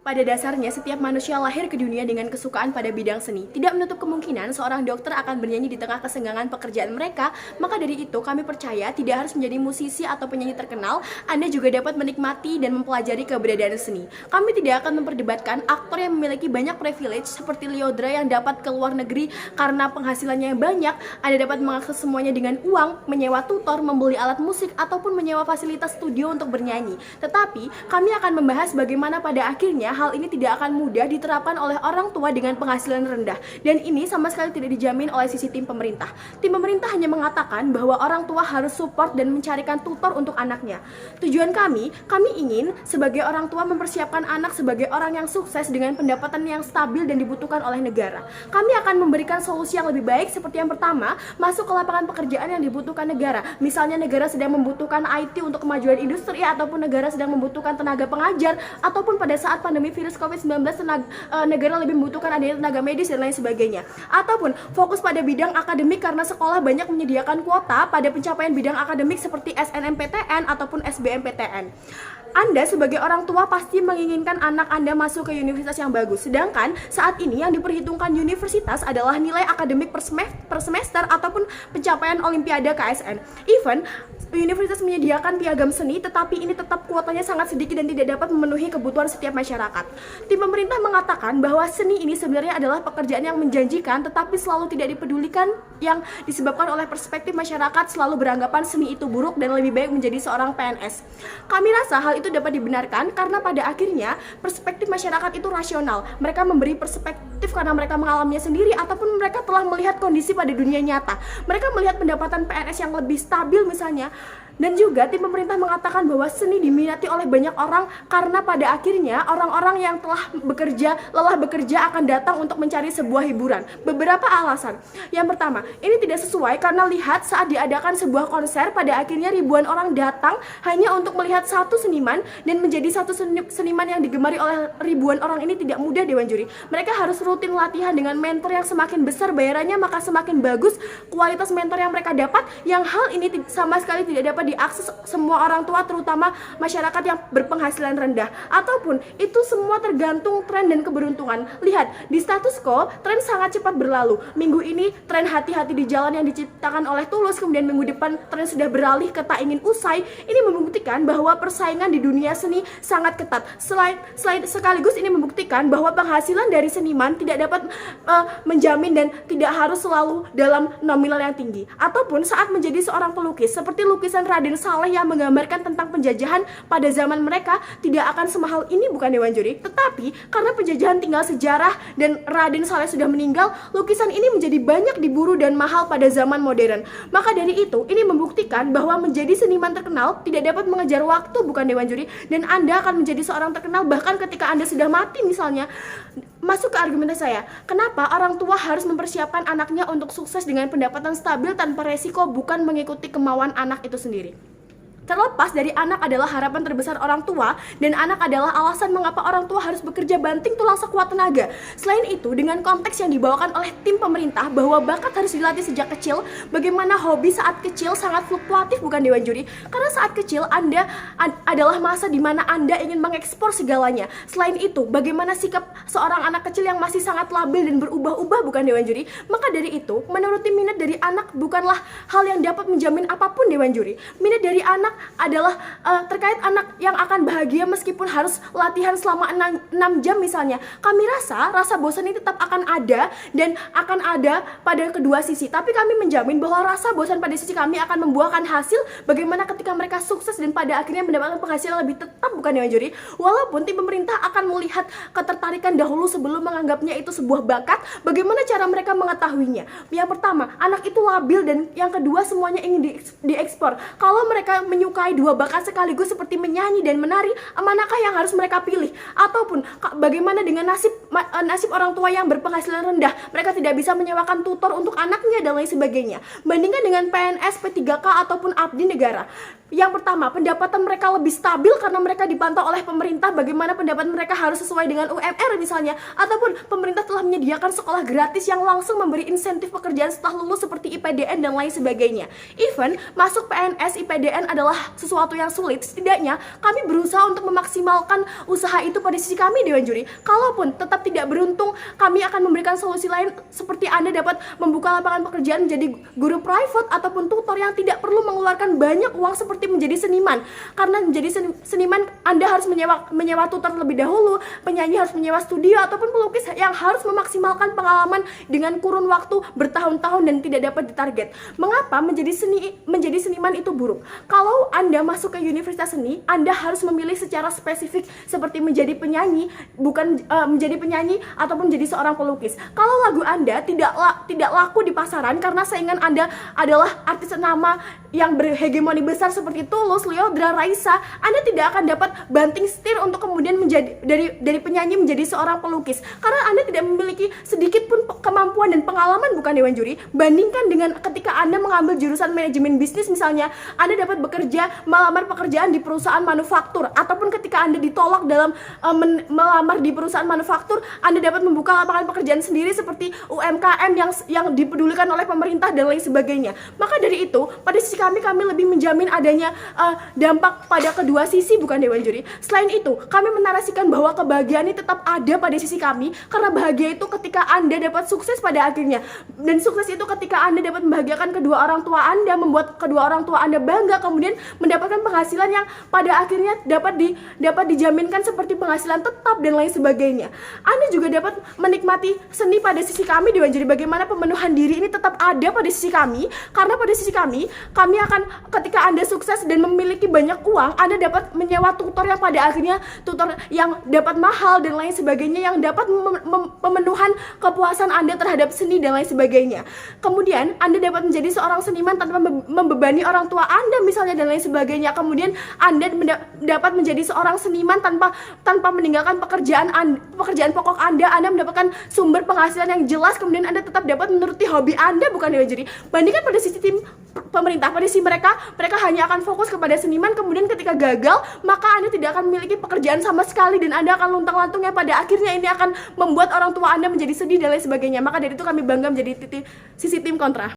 Pada dasarnya, setiap manusia lahir ke dunia dengan kesukaan pada bidang seni. Tidak menutup kemungkinan seorang dokter akan bernyanyi di tengah kesenggangan pekerjaan mereka. Maka dari itu, kami percaya tidak harus menjadi musisi atau penyanyi terkenal, Anda juga dapat menikmati dan mempelajari keberadaan seni. Kami tidak akan memperdebatkan aktor yang memiliki banyak privilege seperti Lyodra yang dapat ke luar negeri karena penghasilannya yang banyak. Anda dapat mengakses semuanya dengan uang, menyewa tutor, membeli alat musik, ataupun menyewa fasilitas studio untuk bernyanyi. Tetapi, kami akan membahas bagaimana pada akhirnya hal ini tidak akan mudah diterapkan oleh orang tua dengan penghasilan rendah, dan ini sama sekali tidak dijamin oleh sisi tim pemerintah. Tim pemerintah hanya mengatakan bahwa orang tua harus support dan mencarikan tutor untuk anaknya. Tujuan kami ingin sebagai orang tua mempersiapkan anak sebagai orang yang sukses dengan pendapatan yang stabil dan dibutuhkan oleh negara. Kami akan memberikan solusi yang lebih baik seperti yang pertama, masuk ke lapangan pekerjaan yang dibutuhkan negara. Misalnya negara sedang membutuhkan IT untuk kemajuan industri, ataupun negara sedang membutuhkan tenaga pengajar, ataupun pada saat pandemi virus COVID-19 negara lebih membutuhkan adanya tenaga medis dan lain sebagainya. Ataupun fokus pada bidang akademik karena sekolah banyak menyediakan kuota pada pencapaian bidang akademik seperti SNMPTN ataupun SBMPTN. Anda sebagai orang tua pasti menginginkan anak Anda masuk ke universitas yang bagus. Sedangkan saat ini yang diperhitungkan universitas adalah nilai akademik per semester ataupun pencapaian olimpiade KSN. Even universitas menyediakan piagam seni, tetapi ini tetap kuotanya sangat sedikit dan tidak dapat memenuhi kebutuhan setiap masyarakat. Tim pemerintah mengatakan bahwa seni ini sebenarnya adalah pekerjaan yang menjanjikan, tetapi selalu tidak dipedulikan, yang disebabkan oleh perspektif masyarakat selalu beranggapan seni itu buruk dan lebih baik menjadi seorang PNS. Kami rasa hal itu dapat dibenarkan karena pada akhirnya perspektif masyarakat itu rasional. Mereka memberi perspektif karena mereka mengalaminya sendiri ataupun mereka telah melihat kondisi pada dunia nyata. Mereka melihat pendapatan PNS yang lebih stabil misalnya. Dan juga tim pemerintah mengatakan bahwa seni diminati oleh banyak orang karena pada akhirnya orang-orang yang telah lelah bekerja akan datang untuk mencari sebuah hiburan. Beberapa alasan. Yang pertama, ini tidak sesuai karena lihat saat diadakan sebuah konser, pada akhirnya ribuan orang datang hanya untuk melihat satu seniman, dan menjadi satu seniman yang digemari oleh ribuan orang ini tidak mudah, Dewan Juri. Mereka harus rutin latihan dengan mentor yang semakin besar bayarannya, maka semakin bagus kualitas mentor yang mereka dapat, yang hal ini sama sekali tidak dapat diakses semua orang tua, terutama masyarakat yang berpenghasilan rendah. Ataupun itu semua tergantung tren dan keberuntungan. Lihat, di status quo tren sangat cepat berlalu. Minggu ini tren hati-hati di jalan yang diciptakan oleh Tulus, kemudian minggu depan tren sudah beralih ke tak ingin usai. Ini membuktikan bahwa persaingan di dunia seni sangat ketat. Sekaligus ini membuktikan bahwa penghasilan dari seniman tidak dapat menjamin dan tidak harus selalu dalam nominal yang tinggi. Ataupun saat menjadi seorang pelukis, seperti lukisan Raden Saleh yang menggambarkan tentang penjajahan pada zaman mereka, tidak akan semahal ini, bukan Dewan Juri. Tetapi karena penjajahan tinggal sejarah dan Raden Saleh sudah meninggal, lukisan ini menjadi banyak diburu dan mahal pada zaman modern. Maka dari itu, ini membuktikan bahwa menjadi seniman terkenal tidak dapat mengejar waktu, bukan Dewan Juri. Dan Anda akan menjadi seorang terkenal bahkan ketika Anda sudah mati misalnya. Masuk ke argumentasi saya, kenapa orang tua harus mempersiapkan anaknya untuk sukses dengan pendapatan stabil tanpa resiko bukan mengikuti kemauan anak itu sendiri. Terlepas dari anak adalah harapan terbesar orang tua, dan anak adalah alasan mengapa orang tua harus bekerja banting tulang sekuat tenaga. Selain itu, dengan konteks yang dibawakan oleh tim pemerintah bahwa bakat harus dilatih sejak kecil, bagaimana hobi saat kecil sangat fluktuatif, bukan Dewan Juri. Karena saat kecil Anda adalah masa di mana Anda ingin mengekspor segalanya. Selain itu, bagaimana sikap seorang anak kecil yang masih sangat labil dan berubah-ubah, bukan Dewan Juri. Maka dari itu, menurut tim, minat dari anak bukanlah hal yang dapat menjamin apapun, Dewan Juri. Minat dari anak adalah terkait anak yang akan bahagia meskipun harus latihan selama 6 jam misalnya. Kami rasa bosan ini tetap akan ada dan akan ada pada kedua sisi. Tapi kami menjamin bahwa rasa bosan pada sisi kami akan membuahkan hasil bagaimana ketika mereka sukses dan pada akhirnya mendapatkan penghasilan lebih tetap, bukan Dewan Juri. Walaupun tim pemerintah akan melihat ketertarikan dahulu sebelum menganggapnya itu sebuah bakat, bagaimana cara mereka mengetahuinya? Yang pertama, anak itu labil, dan yang kedua semuanya ingin diekspor. Kalau mereka menyukai dua bakat sekaligus seperti menyanyi dan menari, manakah yang harus mereka pilih? Ataupun bagaimana dengan nasib orang tua yang berpenghasilan rendah? Mereka tidak bisa menyewakan tutor untuk anaknya dan lain sebagainya. Bandingkan dengan PNS, P3K ataupun abdi negara. Yang pertama, pendapatan mereka lebih stabil karena mereka dipantau oleh pemerintah bagaimana pendapatan mereka harus sesuai dengan UMR misalnya, ataupun pemerintah telah menyediakan sekolah gratis yang langsung memberi insentif pekerjaan setelah lulus seperti IPDN dan lain sebagainya. Even masuk PNS IPDN adalah sesuatu yang sulit, setidaknya kami berusaha untuk memaksimalkan usaha itu pada sisi kami, Dewan Juri. Kalaupun tetap tidak beruntung, kami akan memberikan solusi lain seperti Anda dapat membuka lapangan pekerjaan menjadi guru private ataupun tutor yang tidak perlu mengeluarkan banyak uang seperti menjadi seniman. Karena menjadi seniman Anda harus menyewa tutor terlebih dahulu, penyanyi harus menyewa studio, ataupun pelukis yang harus memaksimalkan pengalaman dengan kurun waktu bertahun-tahun dan tidak dapat ditarget. Mengapa menjadi seniman itu buruk? Kalau Anda masuk ke universitas seni, Anda harus memilih secara spesifik seperti menjadi penyanyi, bukan menjadi penyanyi ataupun menjadi seorang pelukis. Kalau lagu Anda tidak laku di pasaran karena saingan Anda adalah artis nama yang berhegemoni besar seperti Tulus, Lyodra, Raisa, Anda tidak akan dapat banting setir untuk kemudian menjadi dari penyanyi menjadi seorang pelukis karena Anda tidak memiliki sedikit pun kemampuan dan pengalaman, bukan, Dewan Juri? Bandingkan dengan ketika Anda mengambil jurusan manajemen bisnis misalnya, Anda dapat bekerja melamar pekerjaan di perusahaan manufaktur, ataupun ketika Anda ditolak dalam melamar di perusahaan manufaktur, Anda dapat membuka lapangan pekerjaan sendiri seperti UMKM yang dipedulikan oleh pemerintah dan lain sebagainya. Maka dari itu, pada sisi kami lebih menjamin adanya dampak pada kedua sisi, bukan, Dewan Juri? Selain itu, kami menarasikan bahwa kebahagiaan ini tetap ada pada sisi kami, karena bahagia itu ketika Anda dapat sukses pada akhirnya, dan sukses itu ketika Anda dapat membahagiakan kedua orang tua Anda, membuat kedua orang tua Anda bangga, kemudian mendapatkan penghasilan yang pada akhirnya dapat dijaminkan seperti penghasilan tetap dan lain sebagainya. Anda juga dapat menikmati seni pada sisi kami, Dewan Juri. Bagaimana pemenuhan diri ini tetap ada pada sisi kami, karena pada sisi kami akan, ketika Anda sukses dan memiliki banyak uang, Anda dapat menyewa tutor yang pada akhirnya tutor yang dapat mahal dan lain sebagainya, yang dapat pemenuhan kepuasan Anda terhadap seni dan lain sebagainya. Kemudian Anda dapat menjadi seorang seniman tanpa membebani orang tua Anda misalnya dan lain sebagainya. Kemudian Anda dapat menjadi seorang seniman tanpa meninggalkan pekerjaan pokok Anda mendapatkan sumber penghasilan yang jelas, kemudian Anda tetap dapat menuruti hobi Anda, bukan, Dewan Juri? Bandingkan pada sisi tim pemerintah, pada sisi mereka hanya akan fokus kepada seniman, kemudian ketika gagal, maka Anda tidak akan memiliki pekerjaan sama sekali dan Anda akan luntang-lantung yang pada akhirnya ini akan membuat orang tua Anda menjadi sedih dan lain sebagainya. Maka dari itu kami bangga menjadi sisi tim kontra.